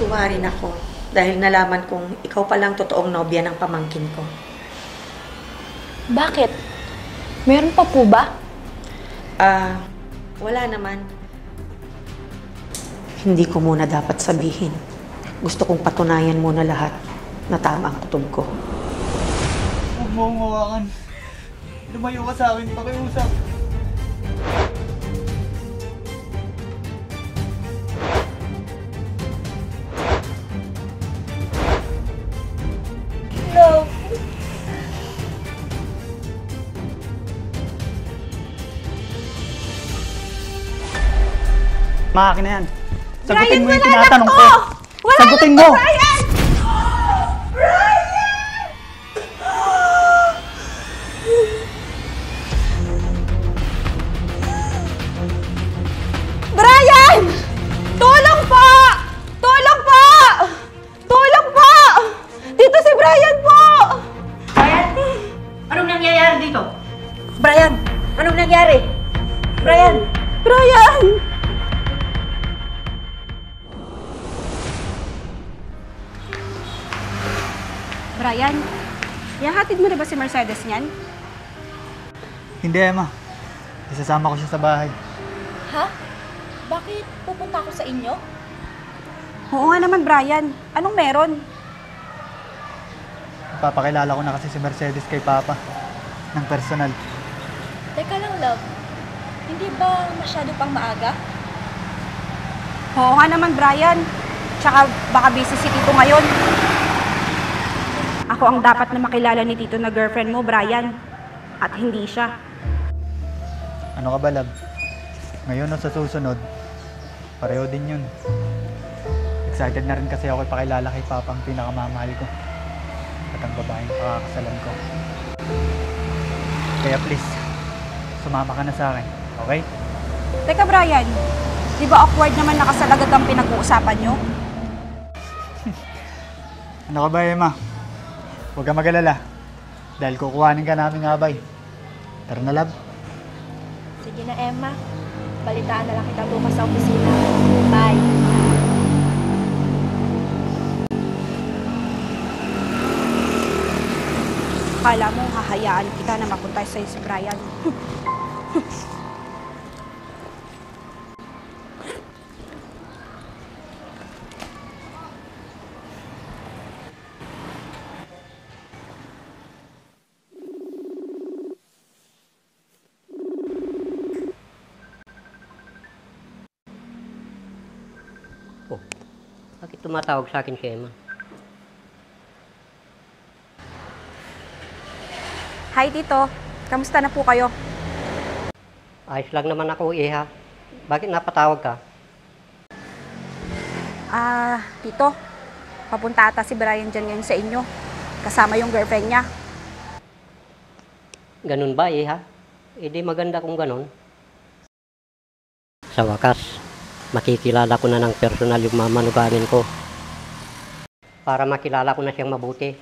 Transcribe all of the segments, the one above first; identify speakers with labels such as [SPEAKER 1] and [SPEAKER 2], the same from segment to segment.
[SPEAKER 1] natutuwa rin ako dahil nalaman kong ikaw palang totoong nobya ng pamangkin ko.
[SPEAKER 2] Bakit? Meron pa po ba?
[SPEAKER 1] Wala naman. Hindi ko muna dapat sabihin. Gusto kong patunayan muna lahat na tama ang kutob ko.
[SPEAKER 3] Huwag mo akong hawakan. Lumayo ka sa akin, pakiusap.
[SPEAKER 2] Love.
[SPEAKER 3] Maakin na yan. Sagutin mo yung tinatanong ko. Sagutin mo!
[SPEAKER 2] Brian! Brian! Tulong po! Tulong po! Tulong po! Dito si Brian po!
[SPEAKER 1] Brian! Anong nangyayari dito? Brian! Anong nangyari? Brian!
[SPEAKER 2] Brian! Brian, ihahatid mo na ba si Mercedes niyan?
[SPEAKER 3] Hindi, Emma. Isasama ko siya sa bahay.
[SPEAKER 2] Ha? Bakit pupunta ako sa inyo? Oo nga naman, Brian. Anong meron?
[SPEAKER 3] Papakilala ko na kasi si Mercedes kay Papa. Ng personal.
[SPEAKER 2] Teka lang, love. Hindi ba masyado pang maaga? Oo nga naman, Brian. Tsaka baka busy si Tito ngayon. Ako ang dapat na makilala ni Tito na girlfriend mo, Brian. At hindi siya.
[SPEAKER 3] Ano ka ba, love? Ngayon o sa susunod, pareho din yun. Excited na rin kasi ako ipakilala kay Papa ang pinakamamahal ko. At ang babaeng pakakasalan ko. Kaya please, sumama ka na sa akin, okay?
[SPEAKER 2] Teka, Brian. Di ba awkward naman nakasalagad ang pinag-uusapan nyo?
[SPEAKER 3] Ano ka ba, Emma? Huwag ka mag-alala. Dahil kukuhanin ka namin abay. Tara na, love.
[SPEAKER 2] Sige na, Emma. Balitaan na lang kita bukas sa opisina. Bye. Akala mo, hahayaan kita na mapunta sa'yo si Brian.
[SPEAKER 4] Oh, bakit tumatawag sa akin si Emma?
[SPEAKER 2] Hi, Tito. Kamusta na po kayo?
[SPEAKER 4] Ayos lang naman ako, Iha. Bakit napatawag ka?
[SPEAKER 2] Tito. Papunta ata si Brian dyan ngayon sa inyo. Kasama yung girlfriend niya.
[SPEAKER 4] Ganun ba, Iha? E di maganda kung ganun. Sa wakas, makikilala ko na ng personal yung mamanugamin ko. Para makilala ko na siyang mabuti.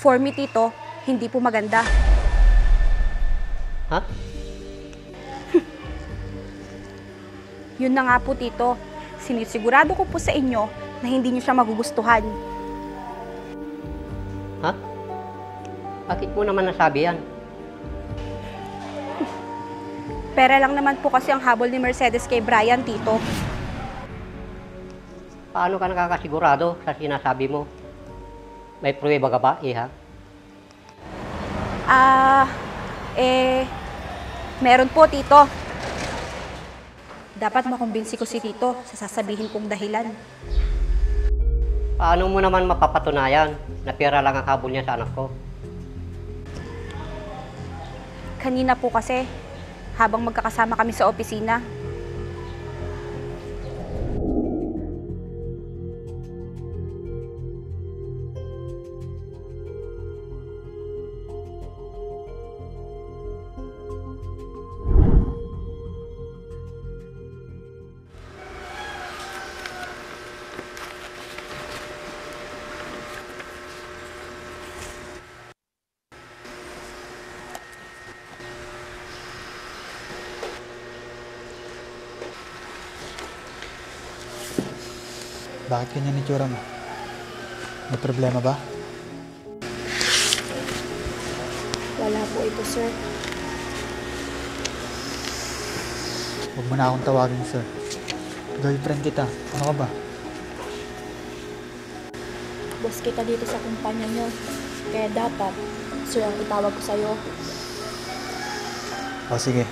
[SPEAKER 2] For me, Tito, hindi po maganda.
[SPEAKER 4] Ha?
[SPEAKER 2] Yun na nga po, Tito. Sinisigurado ko po sa inyo na hindi niyo siya magugustuhan.
[SPEAKER 4] Ha? Bakit mo naman nasabi yan?
[SPEAKER 2] Pera lang naman po kasi ang habol ni Mercedes kay Brian, Tito.
[SPEAKER 4] Paano ka nakakasigurado sa sinasabi mo? May pruweba ka ba, Iha?
[SPEAKER 2] Meron po, Tito. Dapat makumbinsi ko si Tito sa sasabihin kong dahilan.
[SPEAKER 4] Paano mo naman mapapatunayan na pera lang ang habol niya sa anak ko?
[SPEAKER 2] Kanina po kasi, habang magkakasama kami sa opisina,
[SPEAKER 3] Bakit ganyan itsura mo? May problema ba?
[SPEAKER 2] Wala po ito, sir.
[SPEAKER 3] Huwag mo na akong tawagin, sir. Girlfriend kita. Ano ka ba?
[SPEAKER 2] Boss kita dito sa kumpanya nyo. Kaya dapat, sir ang itawag ko sa'yo.
[SPEAKER 3] O sige.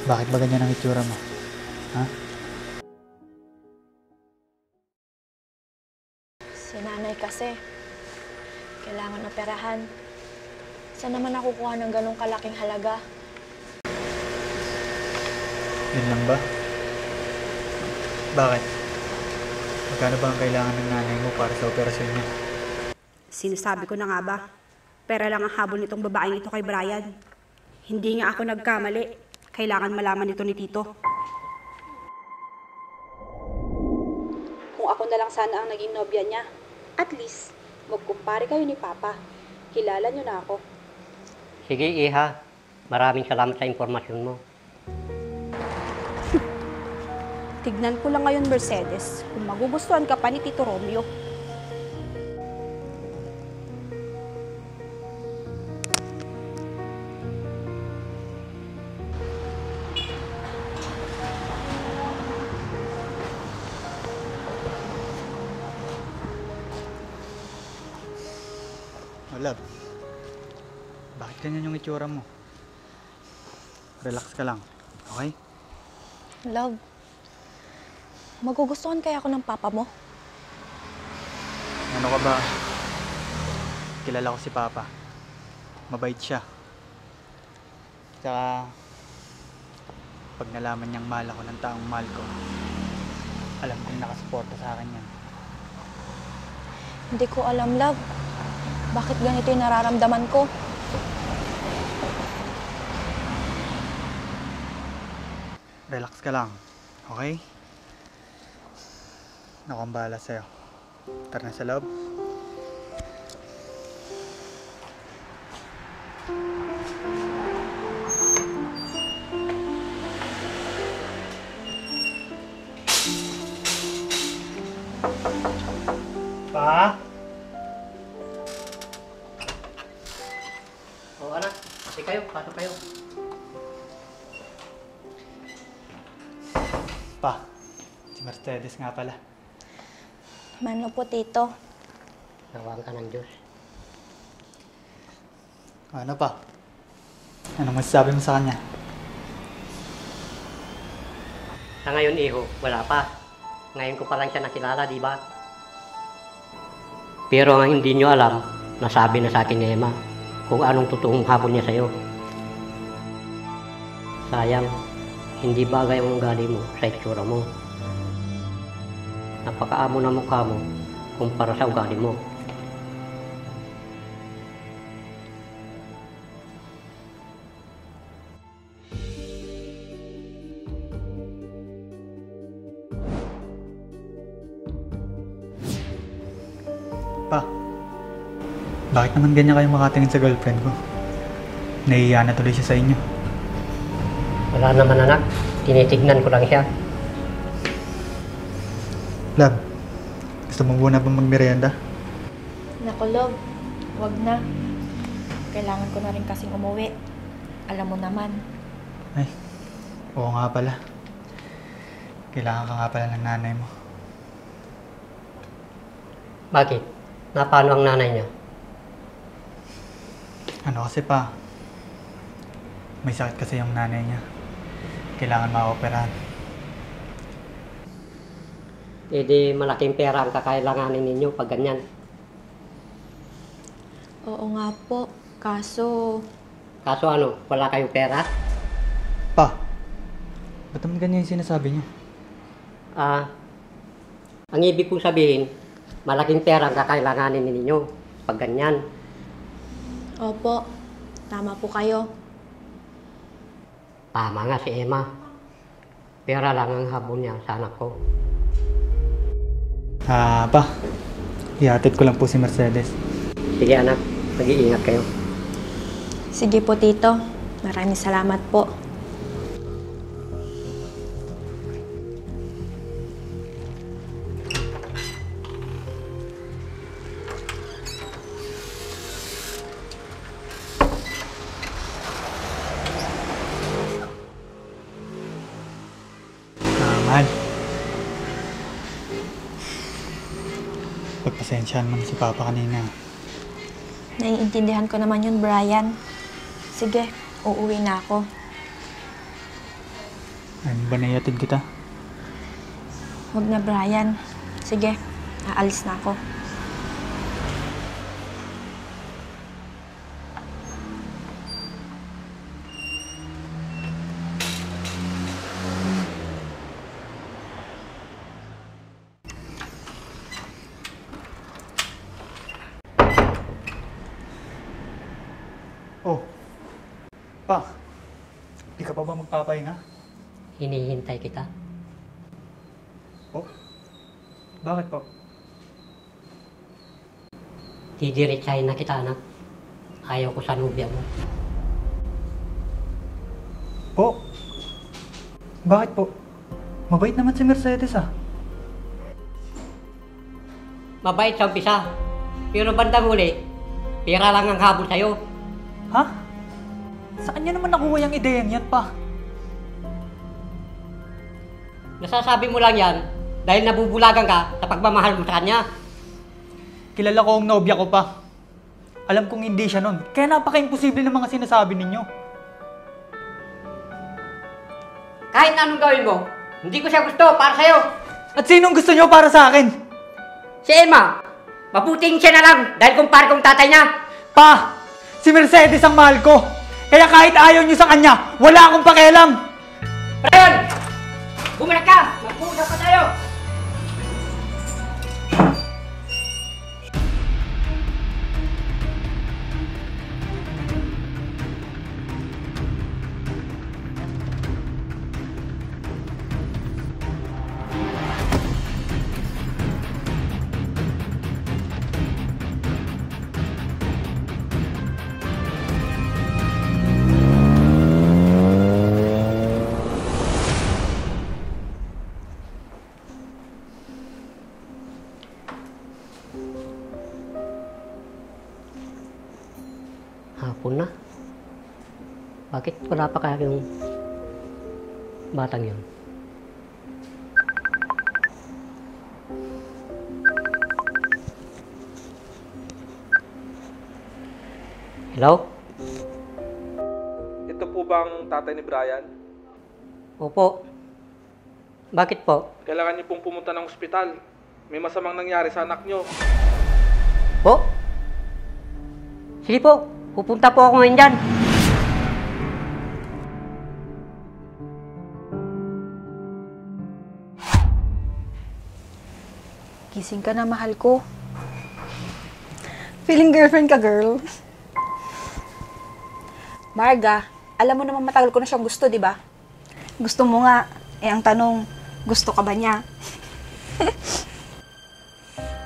[SPEAKER 3] Bakit ba ganyan ang itsura mo? Ha?
[SPEAKER 2] Si nanay kasi, kailangan operahan. Saan naman nakukuha ng ganong kalaking halaga?
[SPEAKER 3] Yun lang ba? Bakit? Magkano ba ang kailangan ng nanay mo para sa operasyon niya?
[SPEAKER 5] Sinasabi ko na nga ba, pera lang ang habol nitong babaeng ito kay Brian. Hindi nga ako nagkamali. Kailangan malaman ito ni Tito. Kung ako na lang sana ang naging nobya niya, at least, magkumpare kayo ni Papa. Kilala niyo na ako.
[SPEAKER 4] Sige, Iha. Maraming salamat sa impormasyon mo.
[SPEAKER 5] Tignan ko lang ngayon, Mercedes, kung magugustuhan ka pa ni Tito Romeo.
[SPEAKER 3] Oh, love. Bakit ganyan yung itsura mo? Relax ka lang, okay?
[SPEAKER 2] Love, magugustuhan kaya ako ng papa mo?
[SPEAKER 3] Ano ka ba? Kilala ko si Papa. Mabait siya. Tsaka, pag nalaman niyang mahal ako ng taong mahal ko, alam kong nakasuporta sa akin yan.
[SPEAKER 2] Hindi ko alam, love. Bakit ganito yung nararamdaman ko?
[SPEAKER 3] Relax ka lang, okay? Ako ang bahala sa'yo. Tara na sa loob. Pa?
[SPEAKER 4] O anak, kasi kayo, pasok kayo.
[SPEAKER 3] Pa, si Mercedes nga pala.
[SPEAKER 2] Mano po, Tito?
[SPEAKER 4] Nawang ka ng Diyos.
[SPEAKER 3] Ano pa? Anong masasabi mo sa kanya?
[SPEAKER 4] Sa ngayon, Iho, wala pa. Ngayon ko pa lang siya nakilala, di ba? Pero ang hindi nyo alam, nasabi na sa akin ni Emma kung anong totoong habol niya sa'yo. Sayang, hindi bagay ang ugali mo sa itsura mo. Napakaamo na mukha mo kumpara sa ugali mo.
[SPEAKER 3] Pa, bakit naman ganyan kayo makatingin sa girlfriend ko? Nahihiya na tuloy siya sa inyo.
[SPEAKER 4] Wala naman anak, tinitignan ko lang siya.
[SPEAKER 3] Love, gusto mo muna ba magmerienda?
[SPEAKER 2] Naku, love. Wag na. Kailangan ko na rin kasing umuwi. Alam mo naman.
[SPEAKER 3] Ay, oo nga pala. Kailangan ka nga pala ng nanay mo.
[SPEAKER 4] Bakit? Napano ang nanay niya?
[SPEAKER 3] Ano kasi pa, may sakit kasi yung nanay niya. Kailangan ma-operahan.
[SPEAKER 4] E di malaking pera ang kakailanganin ninyo pag ganyan.
[SPEAKER 2] Oo nga po. Kaso,
[SPEAKER 4] Kaso ano, wala kayong pera?
[SPEAKER 3] Pa, ba't naman ganyan yung sinasabi niyo?
[SPEAKER 4] Ang ibig kong sabihin, malaking pera ang kakailanganin ninyo pag ganyan.
[SPEAKER 2] opo, tama po kayo.
[SPEAKER 4] Tama nga si Emma. Pera lang ang habol niya sa anak ko.
[SPEAKER 3] Pa, ihatid ko lang po si Mercedes.
[SPEAKER 4] Sige anak, mag-iingat kayo.
[SPEAKER 2] Sige po, Tito. Maraming salamat po.
[SPEAKER 3] Pasensyahan mo na si Papa kanina.
[SPEAKER 2] Naiintindihan ko naman yun, Brian. Sige, uuwi na ako.
[SPEAKER 3] Ano ba naihatid kita?
[SPEAKER 2] Huwag na, Brian. Sige, aalis na ako.
[SPEAKER 3] Oh, Pa, di ka pa ba magpapahinga?
[SPEAKER 4] Hinihintay kita.
[SPEAKER 3] Oh, bakit po?
[SPEAKER 4] Didiretsahin na kita, anak. Ayaw ko sa nubya mo.
[SPEAKER 3] Po? Bakit po? Mabait naman si Mercedes ah.
[SPEAKER 4] Mabait sa umpisa, pero bandang huli, pera lang ang habol sa'yo.
[SPEAKER 3] Ha? Saan niya naman nakuha yung ideyang yan, Pa?
[SPEAKER 4] Nasasabi mo lang yan dahil nabubulagan ka sa pagmamahal mo sa kanya.
[SPEAKER 3] Kilala ko ang nobya ko, Pa. Alam kong hindi siya nun. Kaya napaka-imposible ng mga sinasabi ninyo.
[SPEAKER 4] Kahit anong gawin mo, hindi ko siya gusto para sa'yo.
[SPEAKER 3] At sinong gusto niyo para sa akin?
[SPEAKER 4] Si Emma, mabuting siya na lang dahil kumpare kong tatay niya.
[SPEAKER 3] Pa! Si Mercedes ang mahal ko! Kaya kahit ayaw niyo sa kanya, wala akong pakialam!
[SPEAKER 4] Brian! Bumalik ka! Mag-uusap pa tayo! Hapon na. Bakit wala pa kaya yung batang yun? Hello?
[SPEAKER 6] Ito po bang tatay ni Brian?
[SPEAKER 4] Opo. Bakit po?
[SPEAKER 6] Kailangan niyo pong pumunta ng ospital. May masamang nangyari sa anak niyo.
[SPEAKER 4] Po? Sige po. Pupunta po ako ngayon dyan.
[SPEAKER 2] Gising ka na, mahal ko. Feeling girlfriend ka, girl. Marga, alam mo naman matagal ko na siyang gusto, di ba? Gusto mo nga. Eh, ang tanong, gusto ka ba niya?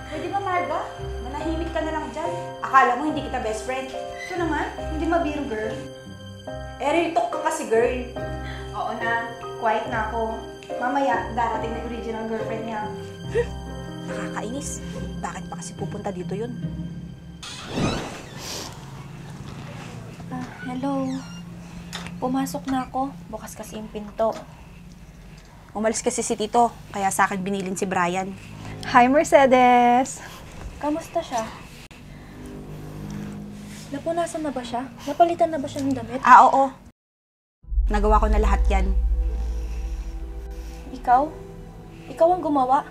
[SPEAKER 2] Pwede ba, Marga? Manahimik ka na lang dyan. Akala mo hindi kita best friend. Ito naman, hindi mabiro, girl. Eh, real talk ka kasi, girl. Oo na, quiet na ako. Mamaya, darating na yung original girlfriend niya. Nakakainis. Bakit pa kasi pupunta dito yun? Hello. Pumasok na ako. Bukas kasi yung pinto. Umalis kasi si Tito, kaya sa akin binilin si Brian.
[SPEAKER 7] Hi, Mercedes!
[SPEAKER 2] Kamusta siya? Napunasan na ba siya? Napalitan na ba siya ng damit?
[SPEAKER 5] Ah, oo. Nagawa ko na lahat yan.
[SPEAKER 2] Ikaw? Ikaw ang gumawa?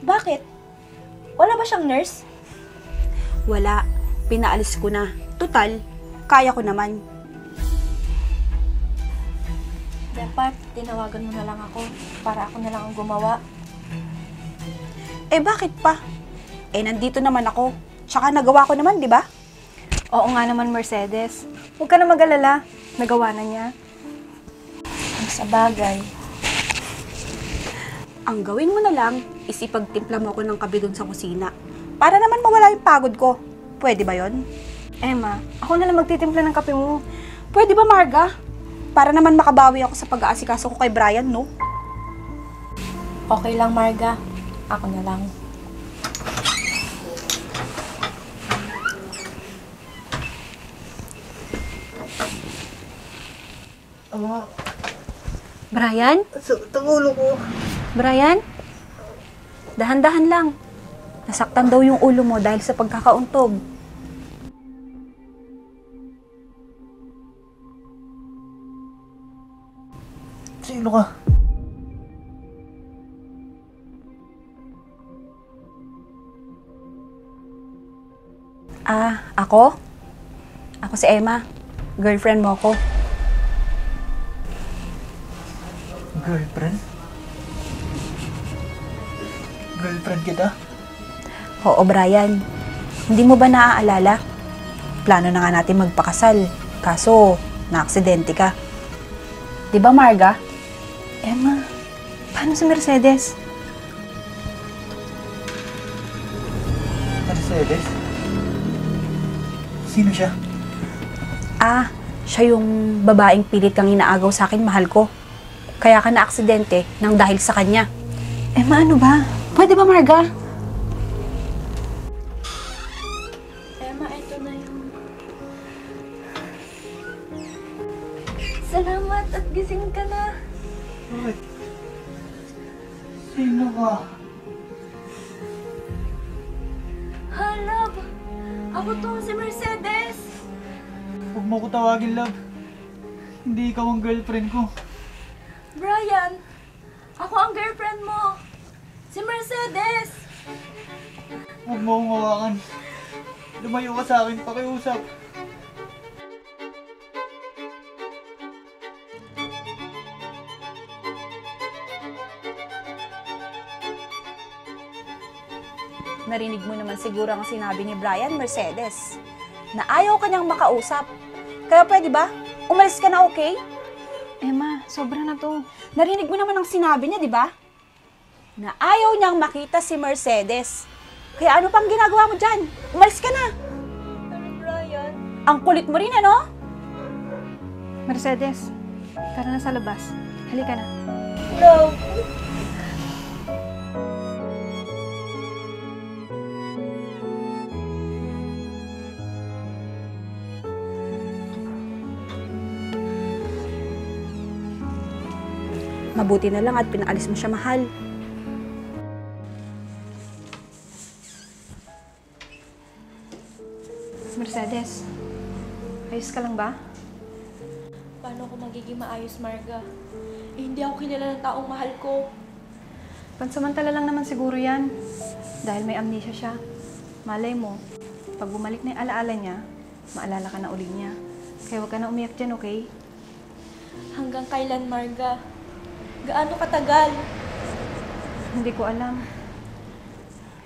[SPEAKER 2] Bakit? Wala ba siyang nurse?
[SPEAKER 5] Wala. Pinaalis ko na. Tutal, kaya ko naman.
[SPEAKER 2] Dapat, tinawagan mo na lang ako para ako na lang ang gumawa.
[SPEAKER 5] Eh, bakit pa? Eh, nandito naman ako. Tsaka nagawa ko naman, di ba?
[SPEAKER 7] Oo nga naman, Mercedes. Huwag ka na mag-alala. Nagawa na niya.
[SPEAKER 2] Ang sa bagay.
[SPEAKER 5] Ang gawin mo na lang is ipagtimpla mo ako ng kape doon sa kusina. Para naman mawala yung pagod ko. Pwede ba yon?
[SPEAKER 7] Emma, ako na lang magtitimpla ng kape mo.
[SPEAKER 5] Pwede ba, Marga? Para naman makabawi ako sa pag-aasikaso ko kay Brian, no?
[SPEAKER 2] Okay lang, Marga. Ako na lang.
[SPEAKER 7] Brian?
[SPEAKER 3] Sa ulo ko.
[SPEAKER 7] Brian? Dahan-dahan lang.
[SPEAKER 5] Nasaktan daw yung ulo mo dahil sa pagkakauntog.
[SPEAKER 3] Sino ka?
[SPEAKER 5] Ako? Ako si Emma. Girlfriend mo ko.
[SPEAKER 3] Girlfriend? Girlfriend kita?
[SPEAKER 5] Oo, Brian. Hindi mo ba naaalala? Plano na nga natin magpakasal. Kaso, naaksidente ka. Di ba, Marga?
[SPEAKER 7] Emma, paano si Mercedes?
[SPEAKER 3] Mercedes? Sino siya?
[SPEAKER 5] Siya yung babaeng pilit kang inaagaw sa akin, mahal ko. Kaya ka na-aksidente nang dahil sa kanya.
[SPEAKER 7] Emma, ano ba?
[SPEAKER 5] Pwede ba, Marga?
[SPEAKER 7] Emma, ito na yung... Salamat at gising ka na.
[SPEAKER 3] Bakit? Sino ka?
[SPEAKER 7] Love! Ako to, si Mercedes!
[SPEAKER 3] Huwag mo ko tawagin, love. Hindi ikaw ang girlfriend ko.
[SPEAKER 7] Brian! Ako ang girlfriend mo! Si Mercedes!
[SPEAKER 3] Huwag mo akong hawakan. Lumayo ka sa akin, pakiusap.
[SPEAKER 5] Narinig mo naman siguro ang sinabi ni Brian, Mercedes, na ayaw kanyang makausap. Kaya pwede ba? Umalis ka na, okay?
[SPEAKER 7] Emma, sobra na to.
[SPEAKER 5] Narinig mo naman ang sinabi niya, di ba? Na ayaw niyang makita si Mercedes. Kaya ano pang ginagawa mo dyan? Umalis ka na!
[SPEAKER 7] Pero Brian...
[SPEAKER 5] Ang kulit mo rin, ano?
[SPEAKER 7] Mercedes, tara na sa labas. Halika na.
[SPEAKER 5] Love! Mabuti na lang at pinaalis mo siya, mahal.
[SPEAKER 7] Mercedes, ayos ka lang ba?
[SPEAKER 8] Paano ako magiging maayos, Marga? Hindi ako kilala ng taong mahal ko.
[SPEAKER 7] Pansamantala lang naman siguro yan. Dahil may amnesia siya. Malay mo, pag bumalik na yung alaala niya, maalala ka na uli niya. Kaya huwag ka na umiyak dyan, okay?
[SPEAKER 8] Hanggang kailan, Marga? Gaano katagal?
[SPEAKER 7] Hindi ko alam.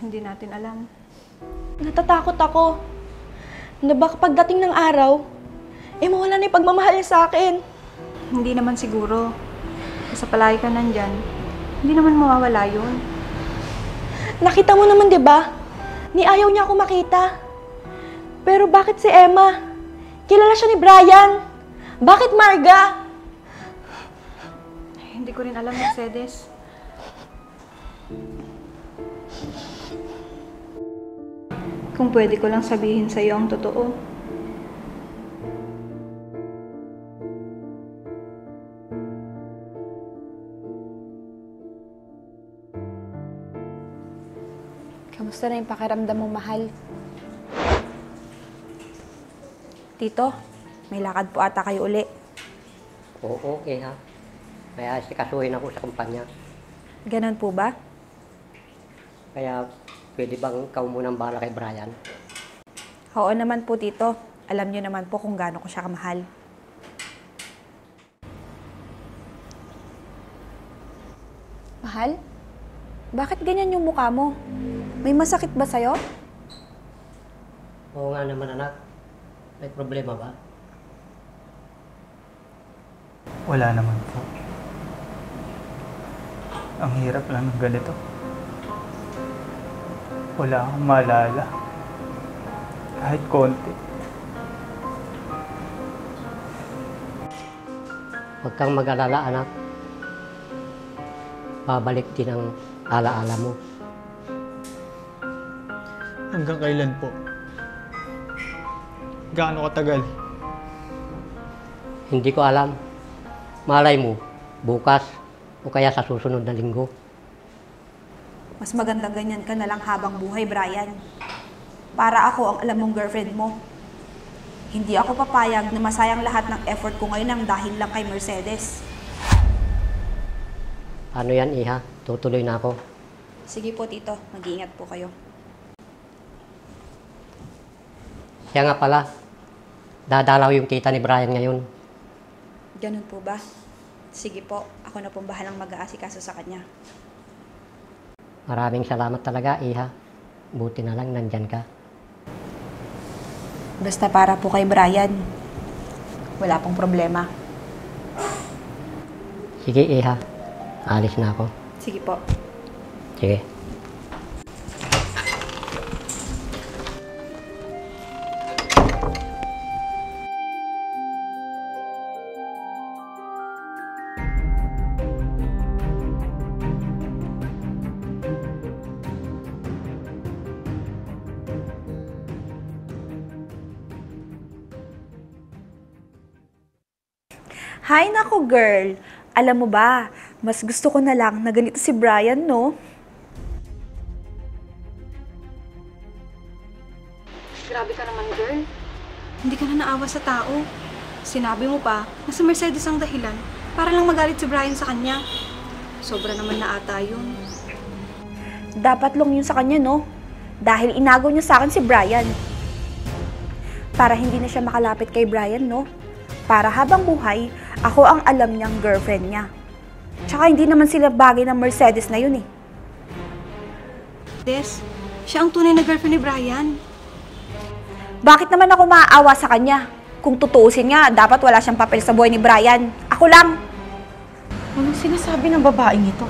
[SPEAKER 7] Hindi natin alam.
[SPEAKER 8] Natatakot ako. Na baka pagdating ng araw, mawala na yung pagmamahal niya sa akin.
[SPEAKER 7] Hindi naman siguro. Sa palagi ka nandyan, hindi naman mawawala yun.
[SPEAKER 8] Nakita mo naman, di ba? Ni ayaw niya ako makita. Pero bakit si Emma? Kilala siya ni Brian. Bakit, Marga?
[SPEAKER 7] Hindi ko rin alam, Mercedes. Kung pwede ko lang sabihin sa'yo ang totoo.
[SPEAKER 5] Kamusta na yung pakiramdam mo, mahal? Tito, may lakad po ata kayo uli.
[SPEAKER 4] Oo, okay ha. Kaya sikasuhin ako sa kumpanya.
[SPEAKER 5] Ganon po ba?
[SPEAKER 4] Kaya pwede bang ikaw munang bahala kay Brian?
[SPEAKER 5] Oo naman po, Tito. Alam niyo naman po kung gaano ko siya kamahal. Mahal? Bakit ganyan yung mukha mo? May masakit ba sa'yo?
[SPEAKER 4] Oo nga naman, anak. May problema ba?
[SPEAKER 3] Wala naman po. Ang hirap lang ng ganito. Wala akong maalala. Kahit konti.
[SPEAKER 4] Huwag kang mag-alala, anak. Babalik din ang alaala mo.
[SPEAKER 3] Hanggang kailan po? Gaano katagal?
[SPEAKER 4] Hindi ko alam. Malay mo, bukas o kaya sa susunod na linggo.
[SPEAKER 5] Mas maganda ganyan ka na lang habang buhay, Brian. Para ako ang alam mong girlfriend mo. Hindi ako papayag na masayang lahat ng effort ko ngayon ang dahil lang kay Mercedes.
[SPEAKER 4] Ano yan, Iha? Tutuloy na ako.
[SPEAKER 5] Sige po, Tito. Mag-iingat po kayo.
[SPEAKER 4] Siya nga pala, dadalaw yung tita ni Brian ngayon.
[SPEAKER 5] Ganun po ba? Sige po. Ako na pong bahalang mag-aasikaso sa kanya.
[SPEAKER 4] Maraming salamat talaga, Iha. Buti na lang nandyan ka.
[SPEAKER 5] Basta para po kay Brian, wala pong problema.
[SPEAKER 4] Sige, Iha. Alis na ako.
[SPEAKER 5] Sige po.
[SPEAKER 4] Sige.
[SPEAKER 5] Hay nako, girl. Alam mo ba, mas gusto ko na lang na ganito si Brian, no?
[SPEAKER 7] Grabe ka naman, girl. Hindi ka na naawa sa tao. Sinabi mo pa na si Mercedes ang dahilan para lang magalit si Brian sa kanya. Sobra naman na ata yun.
[SPEAKER 5] Dapat lang yun sa kanya, no? Dahil inagaw niya sa akin si Brian. Para hindi na siya makalapit kay Brian, no? Para habang buhay, ako ang alam niyang girlfriend niya. Tsaka hindi naman sila bagay ng Mercedes na yun, eh.
[SPEAKER 7] Des, siya ang tunay na girlfriend ni Brian.
[SPEAKER 5] Bakit naman ako maaawa sa kanya? Kung tutuusin nga, dapat wala siyang papel sa buhay ni Brian. Ako lang!
[SPEAKER 1] Anong sinasabi ng babaeng ito?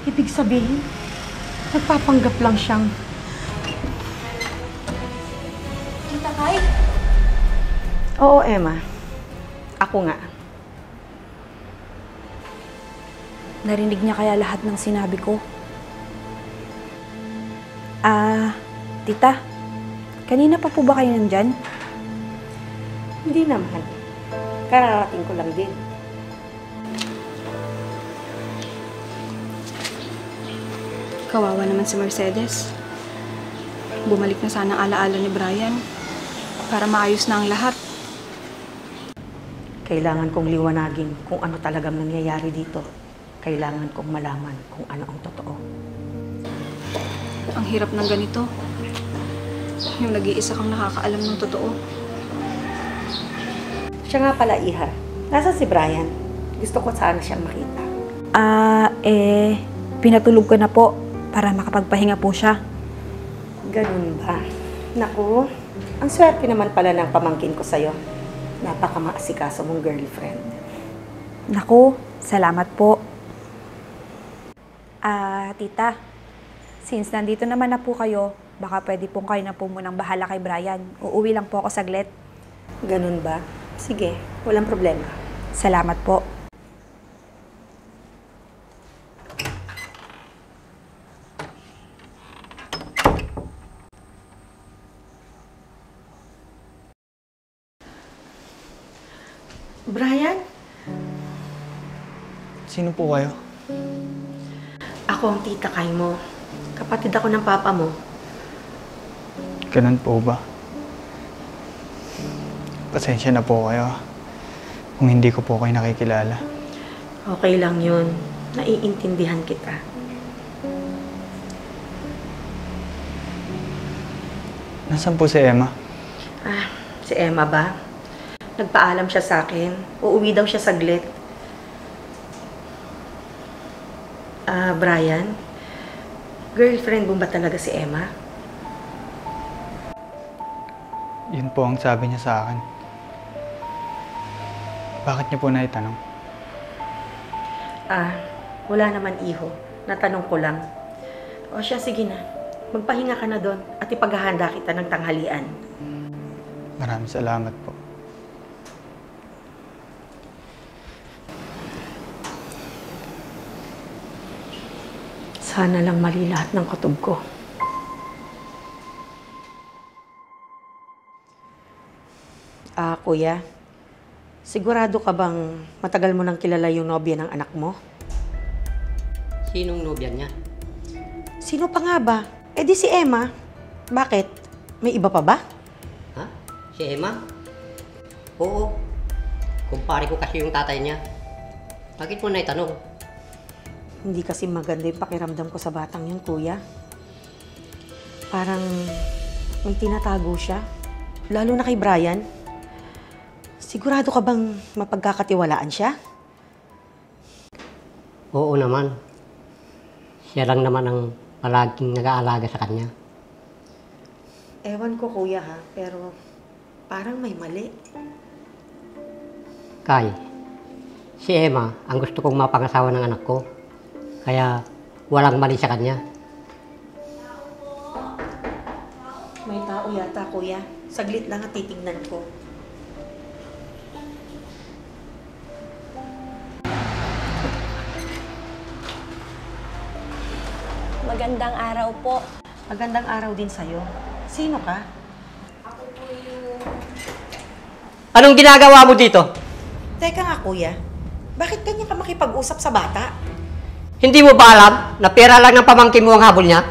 [SPEAKER 1] Ibig sabihin, nagpapanggap lang siyang...
[SPEAKER 5] Tita Kai?
[SPEAKER 1] Oo, Emma. Ako nga.
[SPEAKER 5] Narinig niya kaya lahat ng sinabi ko? Tita, kanina pa po ba kayo nandyan?
[SPEAKER 1] Hindi naman. Kararating ko lang din.
[SPEAKER 7] Kawawa naman si Mercedes. Bumalik na sana ang alaala ni Brian para maayos na ang lahat.
[SPEAKER 1] Kailangan kong liwanagin kung ano talagang nangyayari dito. Kailangan kong malaman kung ano ang totoo.
[SPEAKER 7] Ang hirap ng ganito. Yung nag-iisa kang nakakaalam ng totoo.
[SPEAKER 1] Siya nga pala, Iha. Nasaan si Brian? Gusto ko sana siyang makita.
[SPEAKER 5] Pinatulog ko na po para makapagpahinga po siya.
[SPEAKER 1] Ganun ba? Naku, ang swerte naman pala ng pamangkin ko sa'yo. Napaka-maasikaso mong girlfriend.
[SPEAKER 5] Naku, salamat po. Tita, since nandito naman na po kayo, baka pwede pong kayo na po munang bahala kay Brian. Uuwi lang po ako saglit.
[SPEAKER 1] Ganun ba? Sige, walang problema.
[SPEAKER 5] Salamat po.
[SPEAKER 1] Brian?
[SPEAKER 3] Sino po kayo?
[SPEAKER 1] Ako ang tita Kai mo. Kapatid ako ng papa mo.
[SPEAKER 3] Ganun po ba? Pasensya na po kayo kung hindi ko po kayo nakikilala.
[SPEAKER 1] Okay lang yun. Naiintindihan kita.
[SPEAKER 3] Nasaan po si Emma?
[SPEAKER 1] Si Emma ba? Nagpaalam siya sa akin. Uuwi daw siya saglit. Brian? Girlfriend mo ba talaga si Emma?
[SPEAKER 3] Yun po ang sabi niya sa akin. Bakit niyo po naitanong?
[SPEAKER 1] Wala naman, iho. Natanong ko lang. O siya, sige na. Magpahinga ka na doon at ipaghahanda kita ng tanghalian.
[SPEAKER 3] Maraming salamat po.
[SPEAKER 1] Sana lang mali lahat ng kutob ko. Kuya, sigurado ka bang matagal mo nang kilala yung nobya ng anak mo?
[SPEAKER 4] Sinong nobya niya?
[SPEAKER 1] Sino pa nga ba? Eh di si Emma. Bakit? May iba pa ba?
[SPEAKER 4] Ha? Si Emma? Oo. Kumpare ko kasi yung tatay niya. Bakit mo na itanong?
[SPEAKER 1] Hindi kasi maganda yung pakiramdam ko sa batang yun, kuya. Parang may tinatago siya. Lalo na kay Brian. Sigurado ka bang mapagkakatiwalaan siya?
[SPEAKER 4] Oo naman. Siya lang naman ang palaging nag-aalaga sa kanya.
[SPEAKER 1] Ewan ko, kuya, ha? Pero parang may mali.
[SPEAKER 4] Kay, si Emma ang gusto kong mapangasawa ng anak ko. Kaya walang mali sa kanya.
[SPEAKER 1] May tao yata, kuya. Saglit lang at titingnan ko.
[SPEAKER 8] Magandang araw po.
[SPEAKER 1] Magandang araw din sa'yo. Sino ka?
[SPEAKER 4] Anong ginagawa mo dito?
[SPEAKER 1] Teka nga, kuya. Bakit ganyan ka makipag-usap sa bata?
[SPEAKER 4] Hindi mo ba alam na pera lang ng pamangkin mo ang habol niya?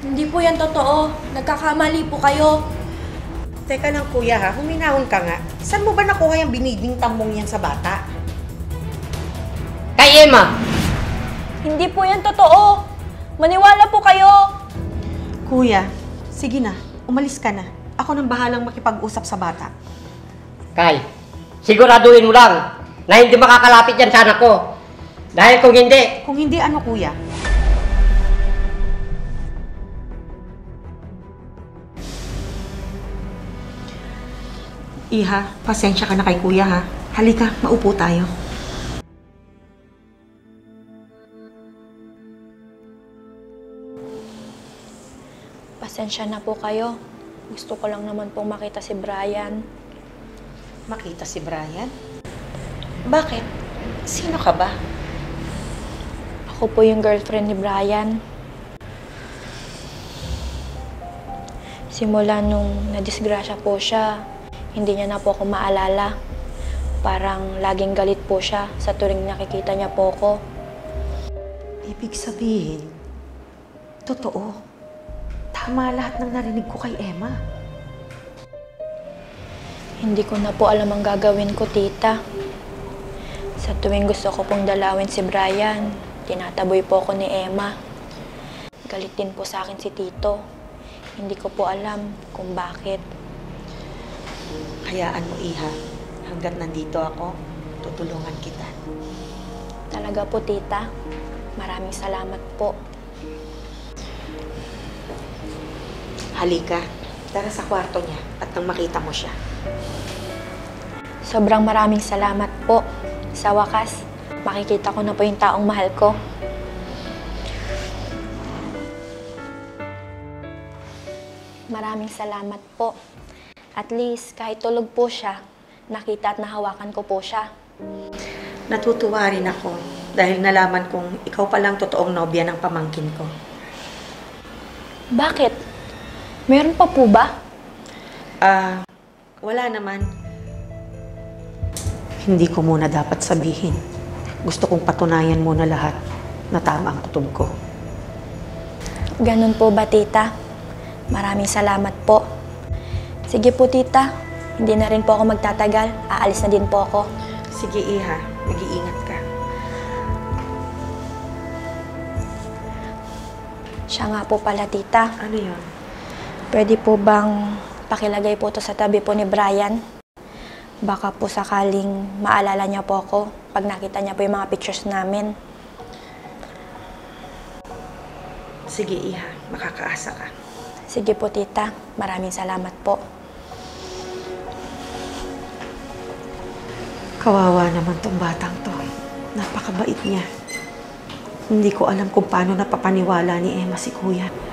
[SPEAKER 8] Hindi po yan totoo. Nagkakamali po kayo.
[SPEAKER 1] Teka lang, kuya, ha? Huminahon ka nga. Saan mo ba nakuha yung biniding tambong yan sa bata?
[SPEAKER 4] Kay Emma!
[SPEAKER 8] Hindi po yan totoo. Maniwala po kayo.
[SPEAKER 1] Kuya, sige na. Umalis ka na. Ako nang bahalang makipag-usap sa bata.
[SPEAKER 4] Kay, siguraduhin mo lang na hindi makakalapit yan sa anak ko. Dahil kung hindi,
[SPEAKER 1] Kung hindi, ano, kuya? Iha, pasensya ka na kay kuya, ha? Halika, maupo tayo.
[SPEAKER 8] Pasensya na po kayo. Gusto ko lang naman pong makita si Brian.
[SPEAKER 1] Makita si Brian? Bakit? Sino ka ba?
[SPEAKER 8] Ako po yung girlfriend ni Brian. Simula nung nadisgrasya po siya, hindi niya na po ako maalala. Parang laging galit po siya sa tuwing nakikita niya po ako.
[SPEAKER 1] Ibig sabihin, totoo. Tama lahat ng narinig ko kay Emma.
[SPEAKER 8] Hindi ko na po alam ang gagawin ko, tita. Sa tuwing gusto ko pong dalawin si Brian, tinataboy po ako ni Emma. Galit din po sa akin si Tito. Hindi ko po alam kung bakit.
[SPEAKER 1] Hayaan mo, Iha. Hanggat nandito ako, tutulungan kita.
[SPEAKER 8] Talaga po, tita. Maraming salamat po.
[SPEAKER 1] Halika, tara sa kwarto niya at nang makita mo siya.
[SPEAKER 8] Sobrang maraming salamat po. Sa wakas, makikita ko na po yung taong mahal ko. Maraming salamat po. At least, kahit tulog po siya, nakita at nahawakan ko po siya.
[SPEAKER 1] Natutuwa rin ako dahil nalaman kong ikaw palang totoong nobya ng pamangkin ko.
[SPEAKER 8] Bakit? Meron pa po ba?
[SPEAKER 1] Wala naman. Hindi ko muna dapat sabihin. Gusto kong patunayan muna lahat na tama ang kutob ko.
[SPEAKER 8] Ganun po ba, tita? Maraming salamat po. Sige po, tita. Hindi na rin po ako magtatagal. Aalis na din po ako.
[SPEAKER 1] Sige, Iha. Mag-iingat ka.
[SPEAKER 8] Siya nga po pala, tita.
[SPEAKER 1] Ano yun?
[SPEAKER 8] Pwede po bang pakilagay po to sa tabi po ni Brian? Baka po sakaling maalala niya po ako pag nakita niya po yung mga pictures namin.
[SPEAKER 1] Sige, Iha. Makakaasa ka.
[SPEAKER 8] Sige po, tita. Maraming salamat po.
[SPEAKER 1] Kawawa naman tong batang to. Napakabait niya. Hindi ko alam kung paano napapaniwala ni Emma si Kuya.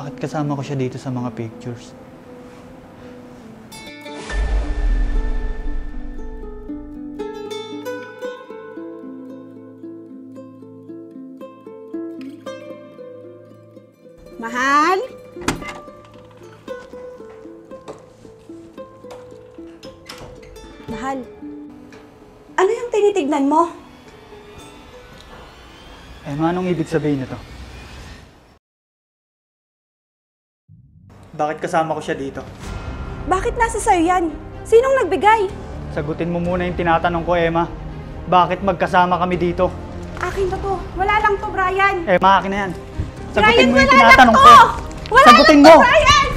[SPEAKER 3] Bakit kasama ko siya dito sa mga pictures?
[SPEAKER 2] Mahal? Mahal, ano yung tinitignan mo?
[SPEAKER 3] Anong ibig sabihin nito? Bakit kasama ko siya dito?
[SPEAKER 2] Bakit nasa sayo yan? Sinong nagbigay?
[SPEAKER 3] Sagutin mo muna yung tinatanong ko, Emma. Bakit magkasama kami dito?
[SPEAKER 2] Akin na to. Wala lang to, Brian.
[SPEAKER 3] Emma, akin na yan.
[SPEAKER 2] Brian,
[SPEAKER 3] Sagutin mo yung
[SPEAKER 2] wala lang
[SPEAKER 3] tinatanong
[SPEAKER 2] to!
[SPEAKER 3] ko.
[SPEAKER 2] Wala
[SPEAKER 3] Sagutin
[SPEAKER 2] lang to,
[SPEAKER 3] mo!
[SPEAKER 2] Brian!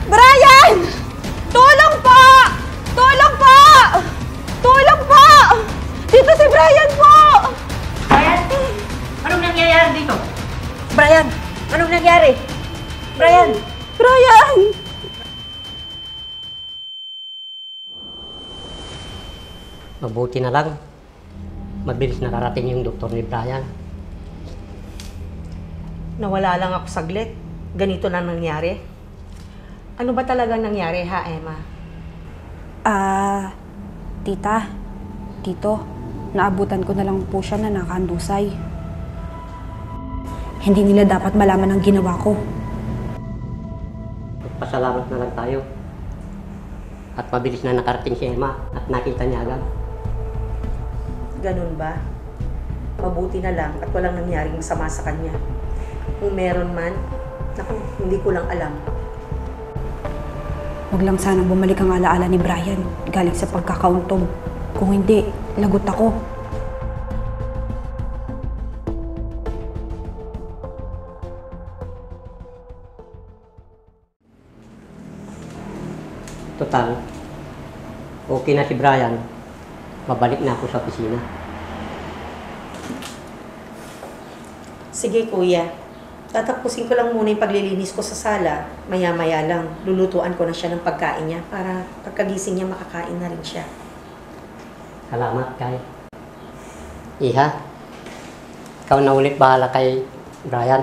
[SPEAKER 2] Brian! Tulong po! Tulong po! Tulong po! Dito si Brian po!
[SPEAKER 4] Brian! Anong nangyayari dito?
[SPEAKER 1] Brian! Anong nangyari? Brian!
[SPEAKER 2] Brian!
[SPEAKER 4] Mabuti na lang. Mabilis nakarating yung doktor ni Brian.
[SPEAKER 1] Nawala lang ako saglit. Ganito na nangyari. Ano ba talagang nangyari ha, Emma?
[SPEAKER 5] Tita, Tito, naabutan ko na lang po siya na nakahandusay. Hindi nila dapat malaman ang ginawa ko.
[SPEAKER 4] Pasalamat na lang tayo. At mabilis na nakarating si Emma at nakita niya agad.
[SPEAKER 1] Ganun ba? Mabuti na lang at walang nangyaring masama sa kanya. Kung meron man, naku, hindi ko lang alam.
[SPEAKER 5] Huwag lang sanang bumalik ang alaala ni Brian galing sa pagkakauntog. Kung hindi, lagot ako.
[SPEAKER 4] Total, okay na si Brian. Mabalik na ako sa opisina.
[SPEAKER 1] Sige kuya, tatapusin ko lang muna yung paglilinis ko sa sala. Maya-maya lang, lulutuan ko na siya ng pagkain niya para pagkagising niya makakain na rin siya.
[SPEAKER 4] Salamat, Kay. Iha, ikaw na ulit bahala kay Brian.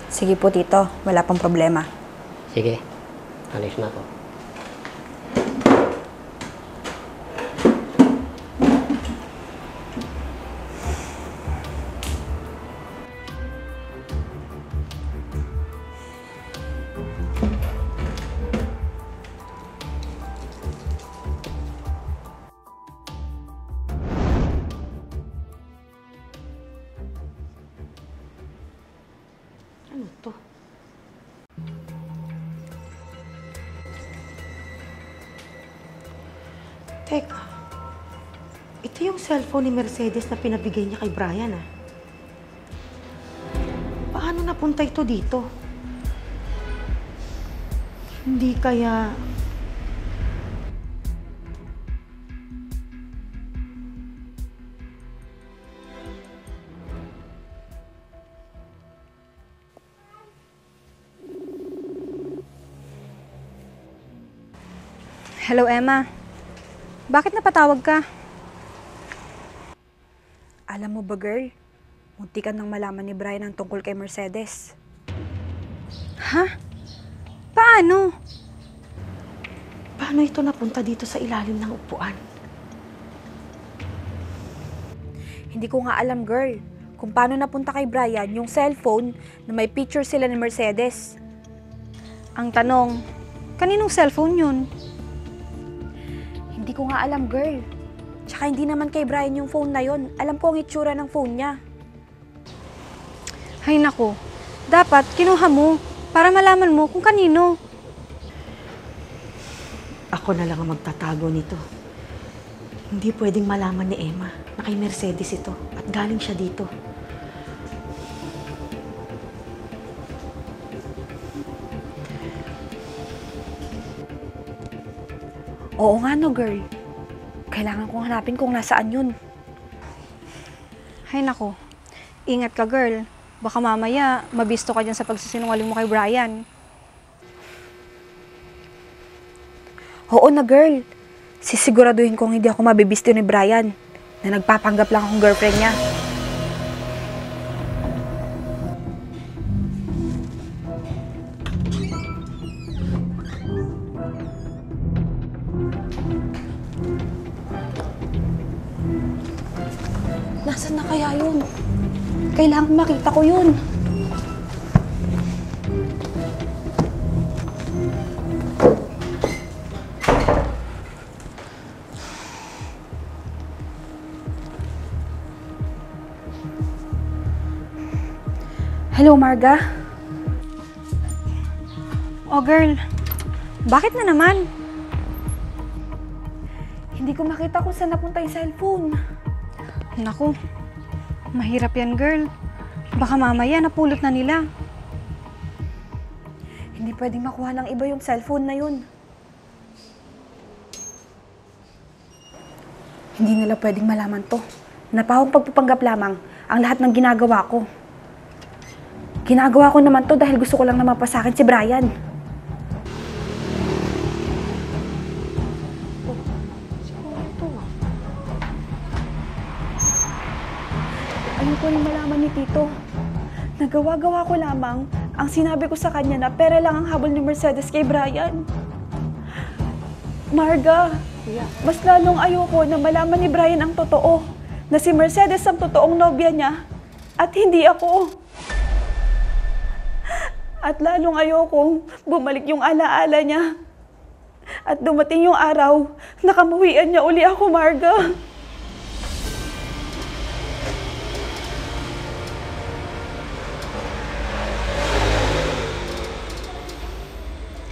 [SPEAKER 5] Sige po, Tito. Wala pang problema.
[SPEAKER 4] Sige, alis na ako.
[SPEAKER 1] Ano to? Teka, ito yung cellphone ni Mercedes na pinabigay niya kay Brian ah. Paano napunta ito dito? Hindi kaya...
[SPEAKER 7] Hello, Emma. Bakit napatawag ka?
[SPEAKER 5] Alam mo ba, girl? Munti ka nang malaman ni Brian ang tungkol kay Mercedes.
[SPEAKER 7] Ha? Paano?
[SPEAKER 1] Paano ito napunta dito sa ilalim ng upuan?
[SPEAKER 5] Hindi ko nga alam, girl, kung paano napunta kay Brian yung cellphone na may picture sila ni Mercedes.
[SPEAKER 7] Ang tanong, kaninong cellphone yun?
[SPEAKER 5] Hindi ko nga alam, girl. Tsaka hindi naman kay Brian yung phone na yon. Alam ko ang itsura ng phone niya.
[SPEAKER 7] Hay nako, dapat kinuha mo para malaman mo kung kanino.
[SPEAKER 1] Ako na lang ang magtatago nito. Hindi pwedeng malaman ni Emma na kay Mercedes ito at galing siya dito.
[SPEAKER 5] Oo nga no, girl. Kailangan kong hanapin kung nasaan yun.
[SPEAKER 7] Hay nako, ingat ka girl. Baka mamaya mabisto ka dyan sa pagsisinungaling mo kay Brian.
[SPEAKER 5] Oo na, girl. Sisiguraduhin kong hindi ako mabibisto ni Brian na nagpapanggap lang akong girlfriend niya. Nasaan na kaya yun? Kailangan makita ko yun. Hello, Marga?
[SPEAKER 7] Oh girl, bakit na naman?
[SPEAKER 5] Hindi ko makita kung saan napunta yung cellphone.
[SPEAKER 7] Naku, mahirap yan girl. Baka mamaya napulot na nila.
[SPEAKER 5] Hindi pwedeng makuha ng iba yung cellphone na yun. Hindi nila pwedeng malaman to. Napahong pagpapanggap lamang ang lahat ng ginagawa ko. Ginagawa ko naman to dahil gusto ko lang na mapasakin si Brian. Ayoko rin malaman ni Tito. Nagawa-gawa ko lamang ang sinabi ko sa kanya na pera lang ang habol ni Mercedes kay Brian. Marga, mas lalong ayoko na malaman ni Brian ang totoo, na si Mercedes ang totoong nobya niya at hindi ako. At lalong ayokong bumalik yung alaala niya. At dumating yung araw na kamuhian niya uli ako, Marga.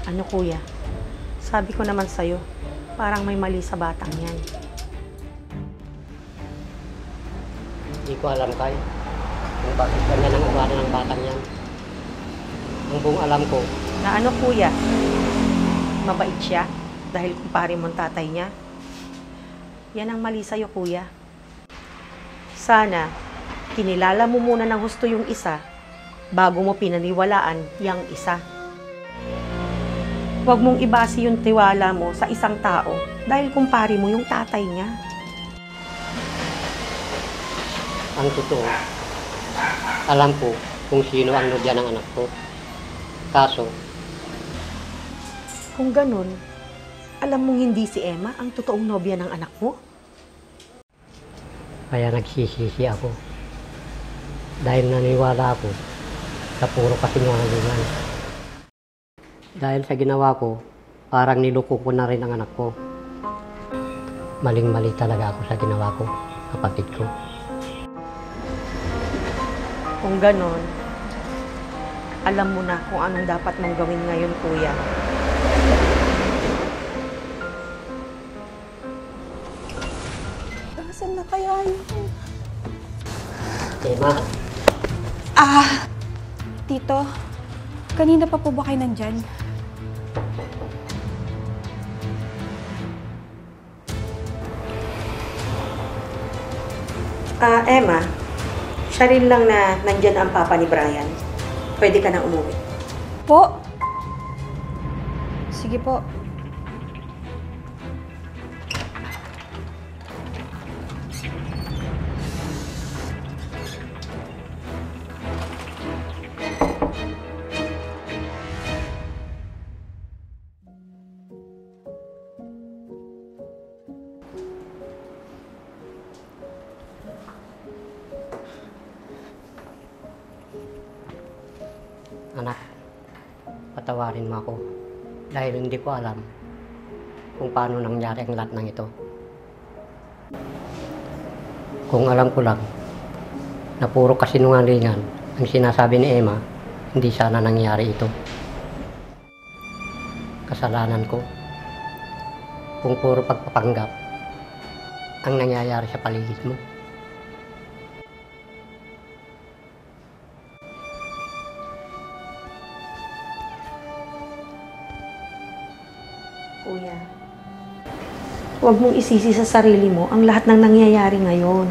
[SPEAKER 1] Ano kuya? Sabi ko naman sa'yo, parang may mali sa batang yan.
[SPEAKER 4] Hindi ko alam kay kung bakit ganyan ang ugali ng batang yan. Ang buong alam ko,
[SPEAKER 1] Na ano kuya? Mabait siya dahil kumpare mong tatay niya. Yan ang mali sa'yo kuya. Sana, kinilala mo muna ng husto yung isa bago mo pinaniwalaan yung isa. Huwag mong ibase yung tiwala mo sa isang tao dahil kumpare mo yung tatay niya.
[SPEAKER 4] ang totoo, alam ko kung sino ang nobya ng anak ko. Kaso,
[SPEAKER 1] Kung ganun, alam mong hindi si Emma ang totoong nobya ng anak mo?
[SPEAKER 4] kaya nagsisisi ako. Dahil naniwala ako sa puro kasinungalingan. Dahil sa ginawa ko, parang niloko ko na rin ang anak ko. Maling-mali talaga ako sa ginawa ko, kapatid ko.
[SPEAKER 1] Kung ganun, alam mo na kung anong dapat mong gawin ngayon, kuya.
[SPEAKER 5] Nasaan na kaya yun?
[SPEAKER 4] Emma,
[SPEAKER 5] Tito, kanina pa po ba kayo nandyan?
[SPEAKER 1] Emma, siya rin lang na nandyan ang papa ni Brian. Pwede ka na umuwi.
[SPEAKER 5] Po? Sige po.
[SPEAKER 4] anak, patawarin mo ako. Dahil hindi ko alam kung paano nangyari ang lahat ng ito. Kung alam ko lang na puro kasinungalingan ang sinasabi ni Emma, hindi sana nangyari ito. Kasalanan ko kung puro pagpapanggap ang nangyayari sa paligid mo.
[SPEAKER 1] Kuya, huwag mong isisi sa sarili mo ang lahat ng nangyayari ngayon.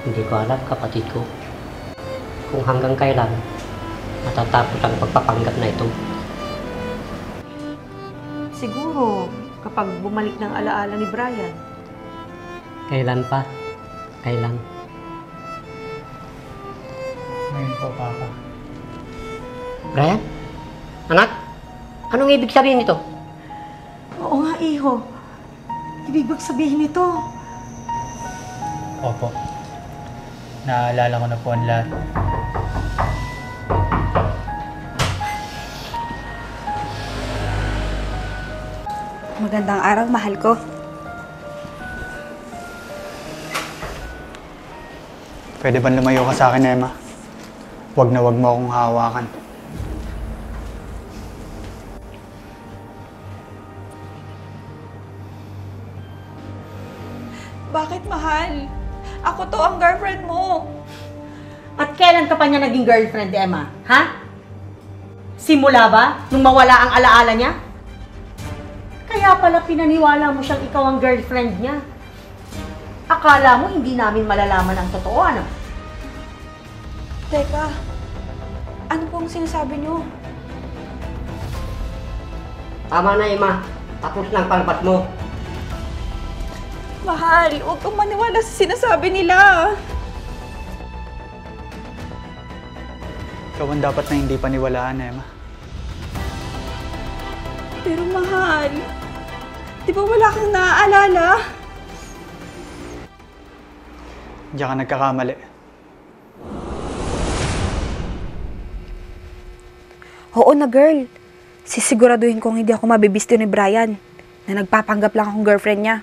[SPEAKER 4] Hindi ko alam, kapatid ko, kung hanggang kailan matatapos ang pagpapanggap na ito.
[SPEAKER 1] Siguro, kapag bumalik ng alaala ni Brian.
[SPEAKER 4] Kailan pa? Kailan?
[SPEAKER 3] Ngayon po, Papa.
[SPEAKER 4] Brian? Anak? Anong ibig sabihin nito?
[SPEAKER 1] Oo nga, iho. Ibig bang sabihin nito?
[SPEAKER 3] Opo. Naalala ko na po ang lahat.
[SPEAKER 2] Magandang araw, mahal ko.
[SPEAKER 3] Pwede ba lumayo ka sa akin, Emma? Huwag na huwag mo akong hahawakan.
[SPEAKER 2] Bakit, mahal? Ako to ang girlfriend mo.
[SPEAKER 1] At kailan ka pa niya naging girlfriend, Emma? Ha? Simula ba? Nung mawala ang alaala niya? Kaya pala pinaniwala mo siyang ikaw ang girlfriend niya. Akala mo hindi namin malalaman ang totoo, ano?
[SPEAKER 2] Teka, ano pong sinasabi niyo?
[SPEAKER 4] Tama na, Emma. Tapos ng palbat mo.
[SPEAKER 2] Mahal, huwag kang maniwala sa sinasabi nila.
[SPEAKER 3] Ikaw ang dapat na hindi paniwalaan, Emma.
[SPEAKER 2] Pero mahal, di ba wala kang naaalala?
[SPEAKER 3] Diyan ka nagkakamali.
[SPEAKER 5] Oo na, girl. Sisiguraduhin kong hindi ako mabibisto ni Brian na nagpapanggap lang akong girlfriend niya.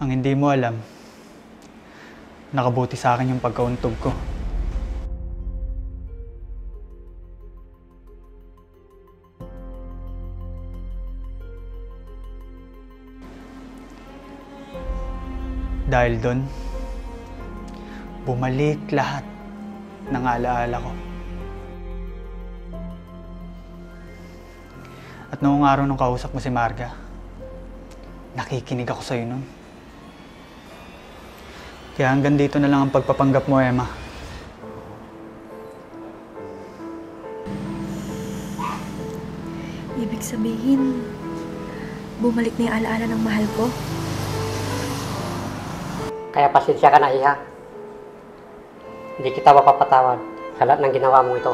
[SPEAKER 3] Ang hindi mo alam, nakabuti sa akin yung pagkauntog ko. Dahil doon, bumalik lahat ng alaala ko. At noong araw nung kausap mo si Marga, nakikinig ako sa'yo nun. Kaya hanggang dito na lang ang pagpapanggap mo, Emma.
[SPEAKER 5] Ibig sabihin, bumalik na yung alaala ng mahal ko?
[SPEAKER 4] Kaya pasensya ka na, Iha. Hindi kita mapapatawad sa lahat ng ginawa mo ito.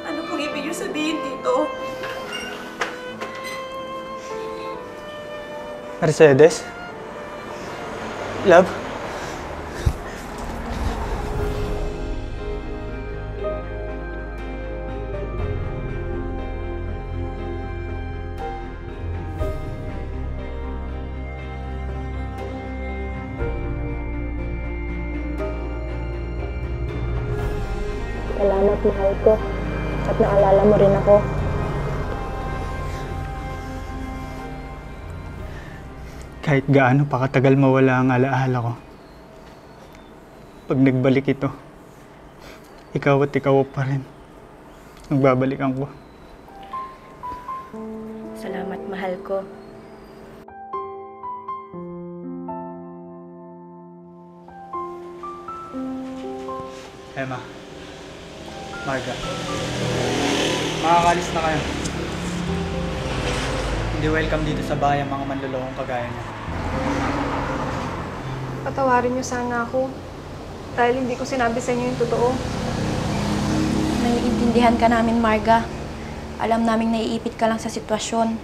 [SPEAKER 2] Ano pong ibig niyo sabihin dito?
[SPEAKER 3] Mercedes? Love?
[SPEAKER 8] Salamat, mahal ko. At naalala mo rin ako.
[SPEAKER 3] Kahit gaano pa katagal mawala ang alaala ko, pag nagbalik ito, ikaw at ikaw pa rin. Nagbabalikan ko.
[SPEAKER 8] Salamat, mahal ko.
[SPEAKER 3] Emma, Marga, makakalis na kayo. Hindi welcome dito sa bahay ang mga manlolokong kagaya niya.
[SPEAKER 7] Patawarin niyo sana ako. Dahil hindi ko sinabi sa inyo yung totoo.
[SPEAKER 8] Naiintindihan ka namin, Marga. Alam naming naiipit ka lang sa sitwasyon.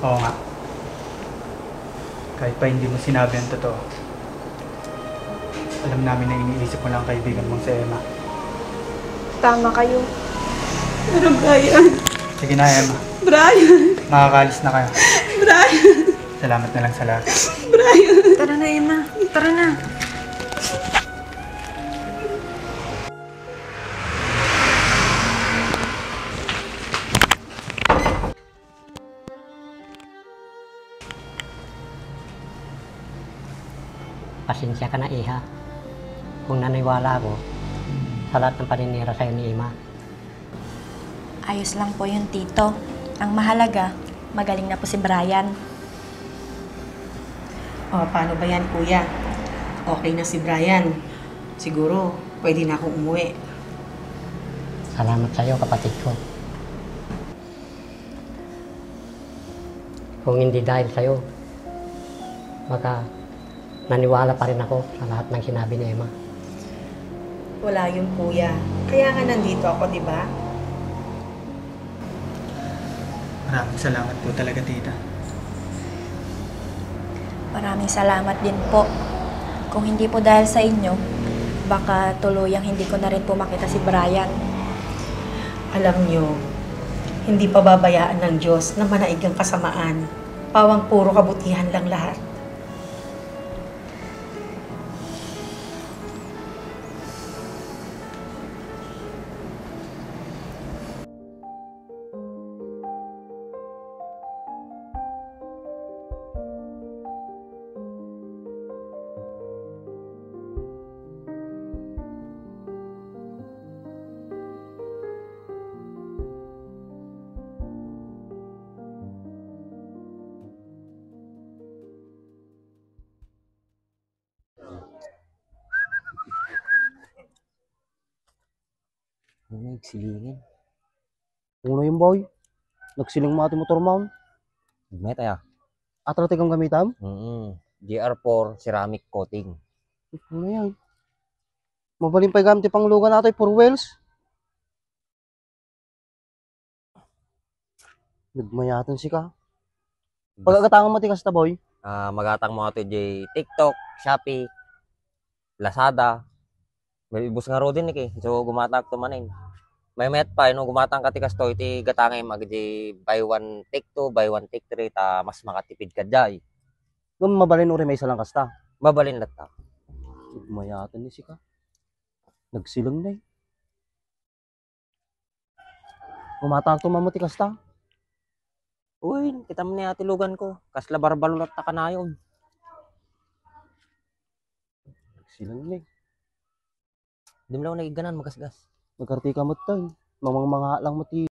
[SPEAKER 3] Oo nga. Kahit pa hindi mo sinabi ang totoo, alam namin na iniisip mo lang kaibigan mong si Emma.
[SPEAKER 7] Tama kayo.
[SPEAKER 2] Pero Brian,
[SPEAKER 3] Sige na, Emma.
[SPEAKER 2] Brian,
[SPEAKER 3] Makakalis na kayo.
[SPEAKER 2] Brian,
[SPEAKER 3] Salamat na lang sa lahat.
[SPEAKER 2] Brian.
[SPEAKER 7] Tara na, Emma. Tara na.
[SPEAKER 4] Pasensya ka na, Iha. Kung naniwala ako sa lahat ng paninira sa'yo ni Ima.
[SPEAKER 8] Ayos lang po yun, Tito. Ang mahalaga, magaling na po si Brian.
[SPEAKER 1] O, paano ba yan, kuya? Okay na si Brian. Siguro, pwede na akong umuwi.
[SPEAKER 4] Salamat sa'yo, kapatid ko. Kung hindi dahil sa'yo, baka naniwala pa rin ako sa lahat ng sinabi ni Emma.
[SPEAKER 1] Wala yun, kuya. Kaya nga nandito ako, di ba?
[SPEAKER 3] Maraming salamat po talaga, tita.
[SPEAKER 8] Maraming salamat din po. Kung hindi po dahil sa inyo, baka tuluyang hindi ko na rin po makita si Brian.
[SPEAKER 1] Alam nyo, hindi pa babayaan ng Diyos na manaig ang kasamaan. Pawang puro kabutihan lang lahat.
[SPEAKER 9] Nagsilingin.
[SPEAKER 10] Uno yung boy. Nagsiling mo ating motor mount.
[SPEAKER 9] Gimay tayo.
[SPEAKER 10] Atratik ang gamitam.
[SPEAKER 9] GR4 ceramic coating.
[SPEAKER 10] Ano yan? Mabaling pa gamit pang lugan natin for wheels. Nagmayatan si ka. Pagkakatangan mo tikas ta boy.
[SPEAKER 9] Magatang mo ito TikTok, Shopee, Lazada. May ibus nga ro din so gumatang to manin. May met pa no gumatang ka tikas to iti gatangay buy one take two, buy one take three ta mas makatipid ka jay.
[SPEAKER 10] Gum mabalin uri may isa lang kasta.
[SPEAKER 9] Mabalin latta.
[SPEAKER 10] Nagmayatan ni si ka. Nagsilang na eh. Gumatang to mamuti kasta.
[SPEAKER 9] Uy, kita mo ni ati lugan ko. Kasla barbalot ta kanayon.
[SPEAKER 10] Nagsilang na eh.
[SPEAKER 9] Di mo lang nagiganan magasgas.
[SPEAKER 10] Nagkartika mo tayo. Mamang mga lang mati